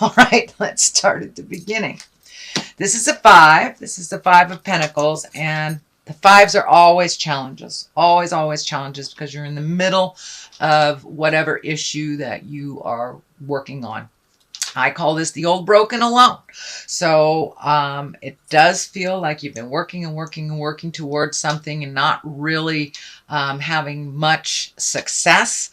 All right, let's start at the beginning. This is a 5. This is the 5 of Pentacles, and the 5s are always challenges. Always, always challenges, because you're in the middle of whatever issue that you are working on. I call this the old broken alone. So it does feel like you've been working and working and working towards something and not really having much success.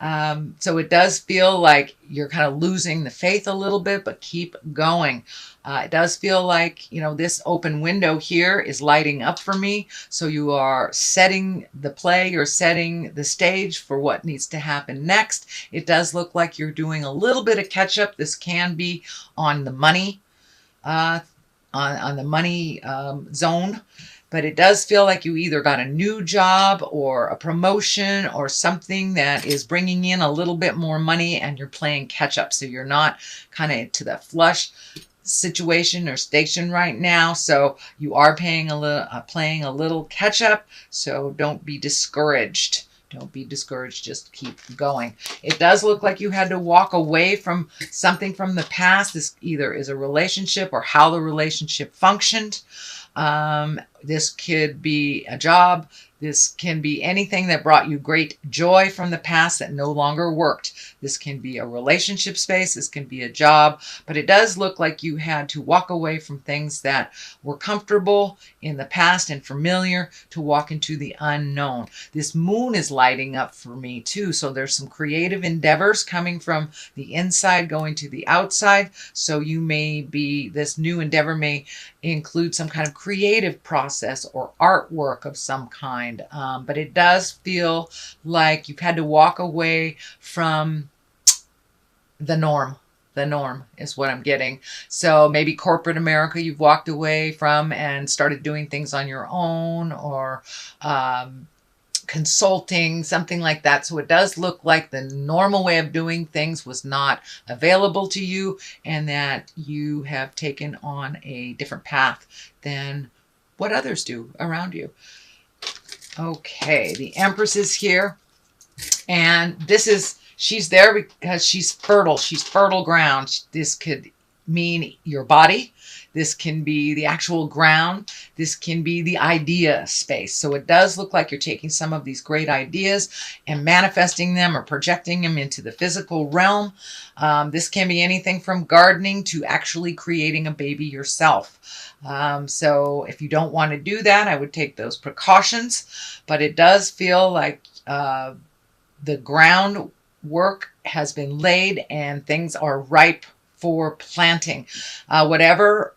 So it does feel like you're kind of losing the faith a little bit, but keep going. It does feel like, you know, this open window here is lighting up for me. So you are setting the play, you're setting the stage for what needs to happen next. It does look like you're doing a little bit of catch up. This can be on the money, on the money zone. But it does feel like you either got a new job or a promotion or something that is bringing in a little bit more money, and you're playing catch up. So you're not kind of to the flush situation or station right now. So you are playing a little catch up. So don't be discouraged. Don't be discouraged. Just keep going. It does look like you had to walk away from something from the past. This either is a relationship or how the relationship functioned. This could be a job. This can be anything that brought you great joy from the past that no longer worked. This can be a relationship space. This can be a job. But it does look like you had to walk away from things that were comfortable in the past and familiar to walk into the unknown. This moon is lighting up for me too. So there's some creative endeavors coming from the inside going to the outside. So you may be, this new endeavor may include some kind of creative process or artwork of some kind. But it does feel like you've had to walk away from the norm. The norm is what I'm getting. So maybe corporate America you've walked away from and started doing things on your own, or consulting, something like that. So it does look like the normal way of doing things was not available to you, and that you have taken on a different path than what others do around you. Okay, the Empress is here, and she's there because she's fertile. She's fertile ground. This could mean your body. This can be the actual ground. This can be the idea space. So it does look like you're taking some of these great ideas and manifesting them or projecting them into the physical realm. This can be anything from gardening to actually creating a baby yourself. So if you don't want to do that, I would take those precautions. But it does feel like the groundwork has been laid and things are ripe for planting. Whatever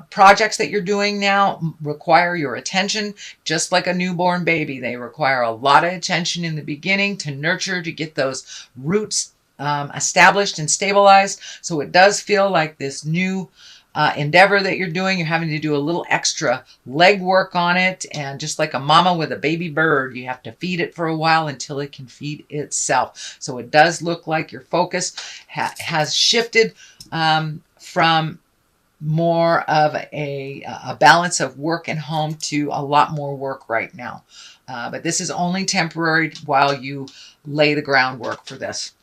projects that you're doing now require your attention, just like a newborn baby. They require a lot of attention in the beginning to nurture, to get those roots established and stabilized. So it does feel like this new endeavor that you're doing, you're having to do a little extra legwork on it. And just like a mama with a baby bird, you have to feed it for a while until it can feed itself. So it does look like your focus has shifted from more of a balance of work and home to a lot more work right now. But this is only temporary while you lay the groundwork for this.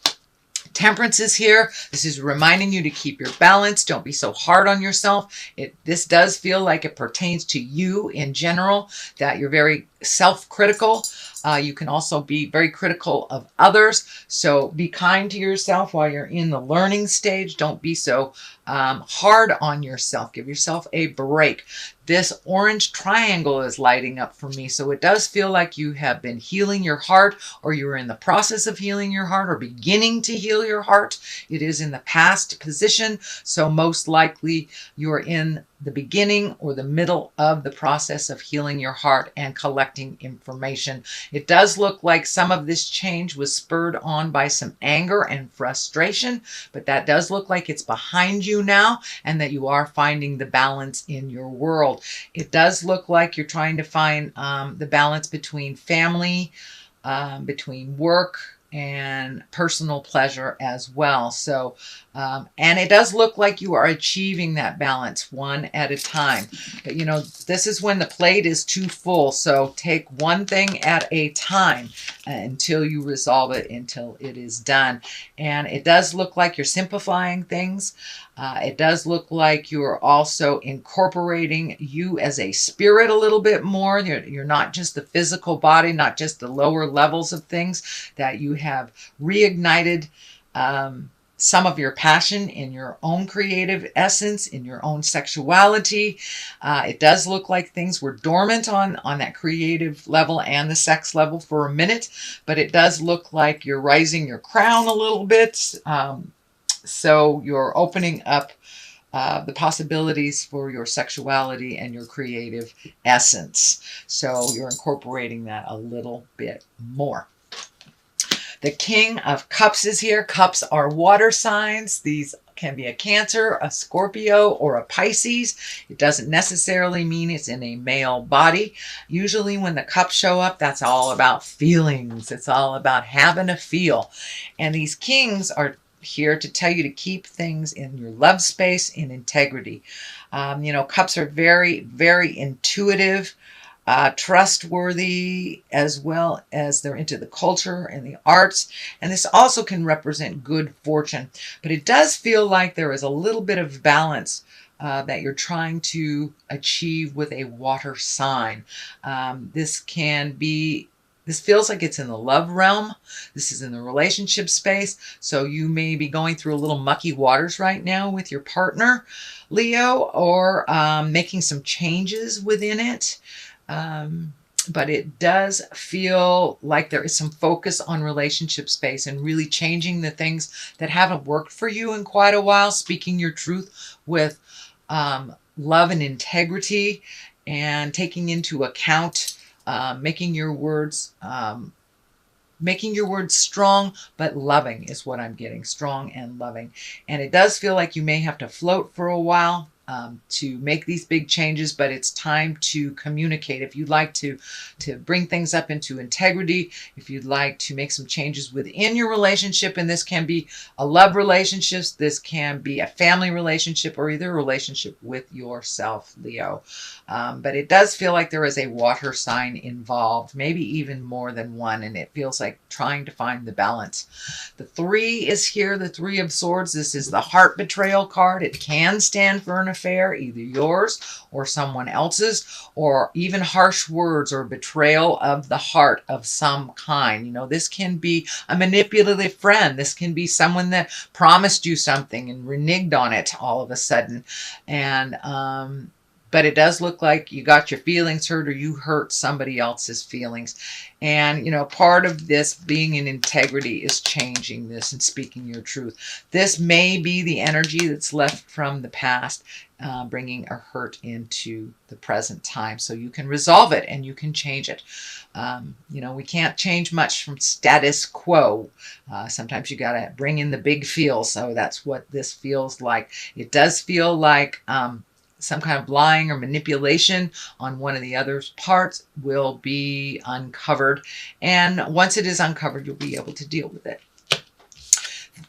Temperance is here. This is reminding you to keep your balance. Don't be so hard on yourself. This does feel like it pertains to you in general, that you're very self-critical. You can also be very critical of others. So be kind to yourself while you're in the learning stage. Don't be so hard on yourself. Give yourself a break. This orange triangle is lighting up for me. So it does feel like you have been healing your heart, or you're in the process of healing your heart, or beginning to heal your heart. It is in the past position. So most likely you're in the beginning or the middle of the process of healing your heart and collecting information. It does look like some of this change was spurred on by some anger and frustration, but that does look like it's behind you now, and that you are finding the balance in your world. It does look like you're trying to find the balance between family, between work, and personal pleasure as well. So, and it does look like you are achieving that balance one at a time. But, you know, this is when the plate is too full. So take one thing at a time until you resolve it, until it is done. And it does look like you're simplifying things. It does look like you're also incorporating you as a spirit a little bit more. You're not just the physical body, not just the lower levels of things, that you have reignited some of your passion in your own creative essence, in your own sexuality. It does look like things were dormant on that creative level and the sex level for a minute, but it does look like you're raising your crown a little bit. So you're opening up the possibilities for your sexuality and your creative essence. So you're incorporating that a little bit more. The King of Cups is here. Cups are water signs. These can be a Cancer, a Scorpio, or a Pisces. It doesn't necessarily mean it's in a male body. Usually when the cups show up, that's all about feelings. It's all about having a feel. And these kings are here to tell you to keep things in your love space in integrity. You know, cups are very, very intuitive, trustworthy, as well as they're into the culture and the arts. And this also can represent good fortune. But it does feel like there is a little bit of balance that you're trying to achieve with a water sign. This feels like it's in the love realm. This is in the relationship space. So you may be going through a little mucky waters right now with your partner, Leo, or making some changes within it. But it does feel like there is some focus on relationship space and really changing the things that haven't worked for you in quite a while, speaking your truth with love and integrity, and taking into account making your words strong, but loving is what I'm getting. Strong and loving. And it does feel like you may have to float for a while to make these big changes, but it's time to communicate. If you'd like to bring things up into integrity, if you'd like to make some changes within your relationship, and this can be a love relationship, this can be a family relationship, or either a relationship with yourself, Leo. But it does feel like there is a water sign involved, maybe even more than one, and it feels like trying to find the balance. The 3 is here, the 3 of Swords. This is the heart betrayal card. It can stand for an affair, either yours or someone else's, or even harsh words or betrayal of the heart of some kind. You know, this can be a manipulative friend. This can be someone that promised you something and reneged on it all of a sudden. And but it does look like you got your feelings hurt, or you hurt somebody else's feelings. And, you know, part of this being in integrity is changing this and speaking your truth. This may be the energy that's left from the past, bringing a hurt into the present time. So you can resolve it and you can change it. You know, we can't change much from status quo. Sometimes you got to bring in the big feel. So that's what this feels like. It does feel like some kind of lying or manipulation on one of the other's parts will be uncovered. And once it is uncovered, you'll be able to deal with it.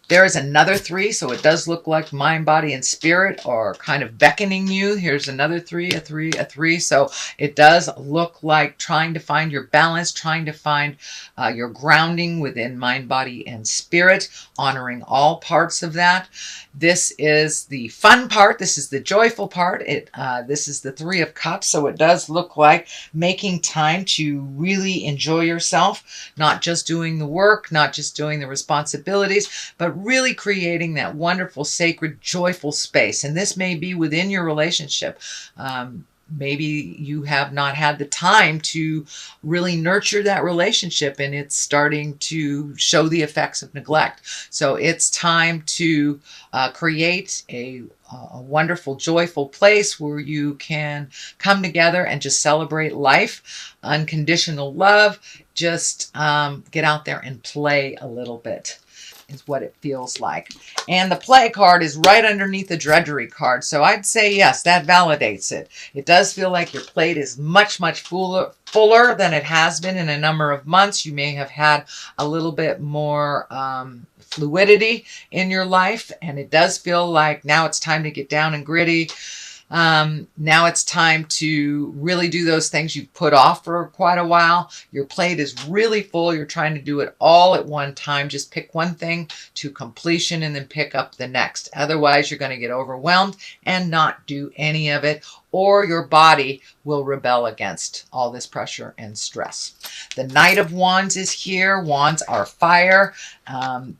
There is another 3, so it does look like mind, body, and spirit are kind of beckoning you. Here's another 3, a 3, a 3. So it does look like trying to find your balance, trying to find your grounding within mind, body, and spirit, honoring all parts of that. This is the fun part. This is the joyful part. This is the 3 of Cups, so it does look like making time to really enjoy yourself, not just doing the work, not just doing the responsibilities, but really creating that wonderful, sacred, joyful space. And this may be within your relationship. Maybe you have not had the time to really nurture that relationship, and it's starting to show the effects of neglect. So it's time to create a wonderful, joyful place where you can come together and just celebrate life, unconditional love, just get out there and play a little bit. is what it feels like. And the play card is right underneath the drudgery card. So I'd say yes, that validates it. It does feel like your plate is much, much fuller than it has been in a number of months. You may have had a little bit more fluidity in your life, and it does feel like now it's time to get down and gritty. Now it's time to really do those things you've put off for quite a while. Your plate is really full. You're trying to do it all at one time. Just pick one thing to completion and then pick up the next. Otherwise, you're going to get overwhelmed and not do any of it, or your body will rebel against all this pressure and stress. The Knight of Wands is here. Wands are fire.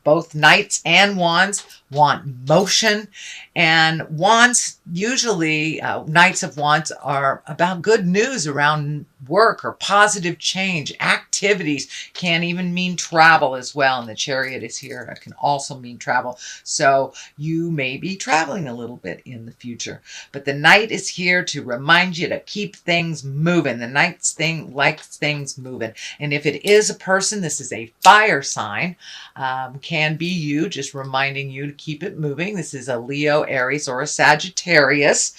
Both Knights and Wands want motion. And Wands, usually Knights of Wands are about good news around work or positive change, activities. Can even mean travel as well. And the Chariot is here. It can also mean travel. So you may be traveling a little bit in the future. But the Knight is here to remind you to keep things moving. The Knight's thing likes things moving. And if it is a person, this is a fire sign. Can be you, just reminding you to keep it moving. This is a Leo, Aries, or a Sagittarius.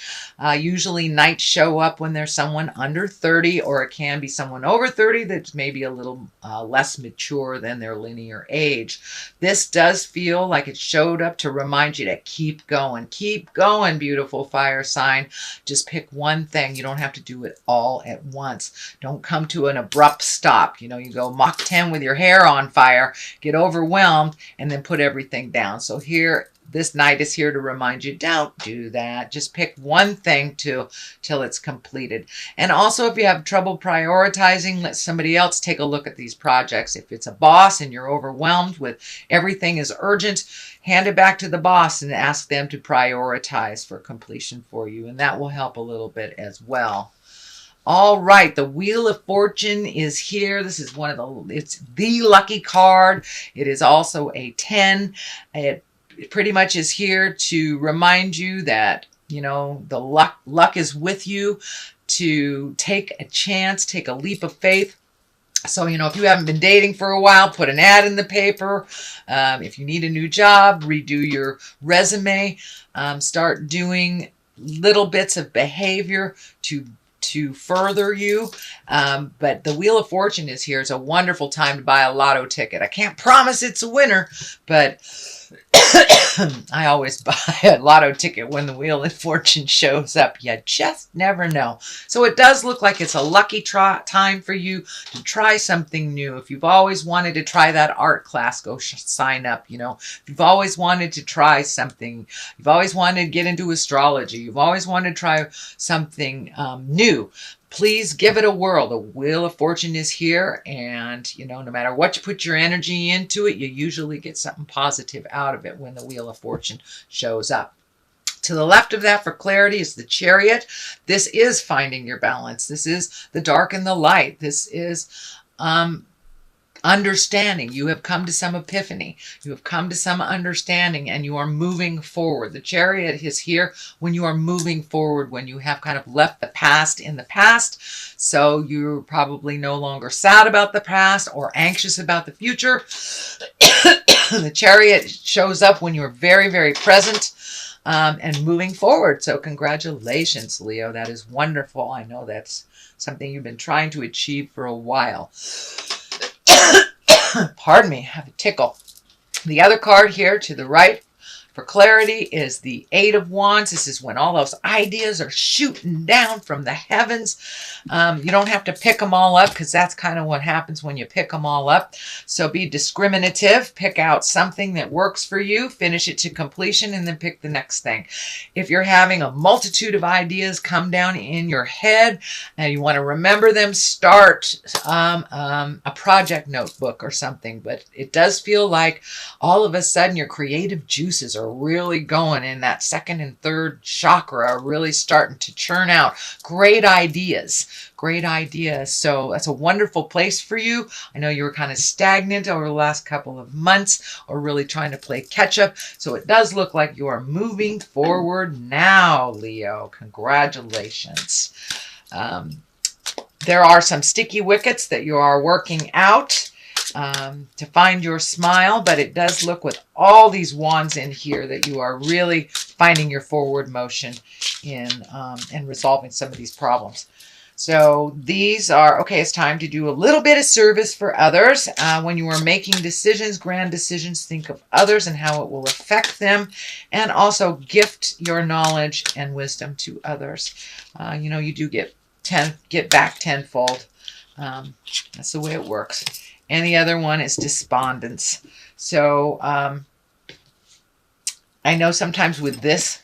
Usually Knights show up when there's someone under 30, or it can be someone over 30 that's maybe a little less mature than their linear age. This does feel like it showed up to remind you to keep going. Keep going, beautiful fire sign. Just pick one thing. You don't have to do it all at once. Don't come to an abrupt stop. You know, you go Mach 10 with your hair on fire, get overwhelmed, and then put everything down. So here, this Knight is here to remind you, don't do that. Just pick one thing till it's completed. And also, if you have trouble prioritizing, let somebody else take a look at these projects. If it's a boss and you're overwhelmed with everything is urgent, hand it back to the boss and ask them to prioritize for completion for you. And that will help a little bit as well. All right, the Wheel of Fortune is here. This is it's the lucky card. It is also a 10. It pretty much is here to remind you that, you know, the luck is with you, to take a chance, take a leap of faith. So, you know, if you haven't been dating for a while, put an ad in the paper. If you need a new job, redo your resume. Start doing little bits of behavior to further you. But the Wheel of Fortune is here. It's a wonderful time to buy a lotto ticket. I can't promise it's a winner, but I always buy a lotto ticket when the Wheel of Fortune shows up. You just never know. So it does look like it's a lucky time for you to try something new. If you've always wanted to try that art class, go sign up. You know, if you've always wanted to try something, you've always wanted to get into astrology, you've always wanted to try something new, please give it a whirl. The Wheel of Fortune is here, and, you know, no matter what you put your energy into it, you usually get something positive out of it when the Wheel of Fortune shows up. To the left of that for clarity is the Chariot. This is finding your balance. This is the dark and the light. This is understanding. You have come to some epiphany. You have come to some understanding, and you are moving forward. The Chariot is here when you are moving forward, when you have kind of left the past in the past. So you're probably no longer sad about the past or anxious about the future. The Chariot shows up when you're very, very present and moving forward. So congratulations, Leo. That is wonderful. I know that's something you've been trying to achieve for a while. Pardon me, I have a tickle. The other card here to the right for clarity is the Eight of Wands. This is when all those ideas are shooting down from the heavens. You don't have to pick them all up, because that's kind of what happens when you pick them all up. So be discriminative. Pick out something that works for you, finish it to completion, and then pick the next thing. If you're having a multitude of ideas come down in your head and you want to remember them, start a project notebook or something. But it does feel like all of a sudden your creative juices are really going, in that second and third chakra are really starting to churn out great ideas. Great ideas. So that's a wonderful place for you. I know you were kind of stagnant over the last couple of months, or really trying to play catch up. So it does look like you are moving forward now, Leo. Congratulations. There are some sticky wickets that you are working out. to find your smile, but it does look with all these wands in here that you are really finding your forward motion in and resolving some of these problems. So these are, okay, it's time to do a little bit of service for others. When you are making decisions, grand decisions, think of others and how it will affect them, and also gift your knowledge and wisdom to others. You know, you do get back tenfold. That's the way it works. And the other one is despondence. So I know sometimes with this,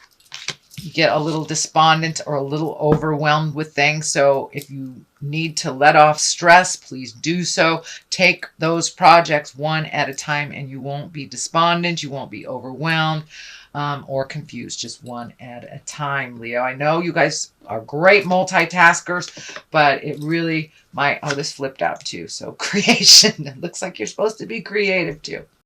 you get a little despondent or a little overwhelmed with things. So if you need to let off stress, please do so. Take those projects one at a time and you won't be despondent. You won't be overwhelmed or confused. Just one at a time, Leo. I know you guys are great multitaskers, but it really might... Oh, this flipped out too. So creation. It looks like you're supposed to be creative too.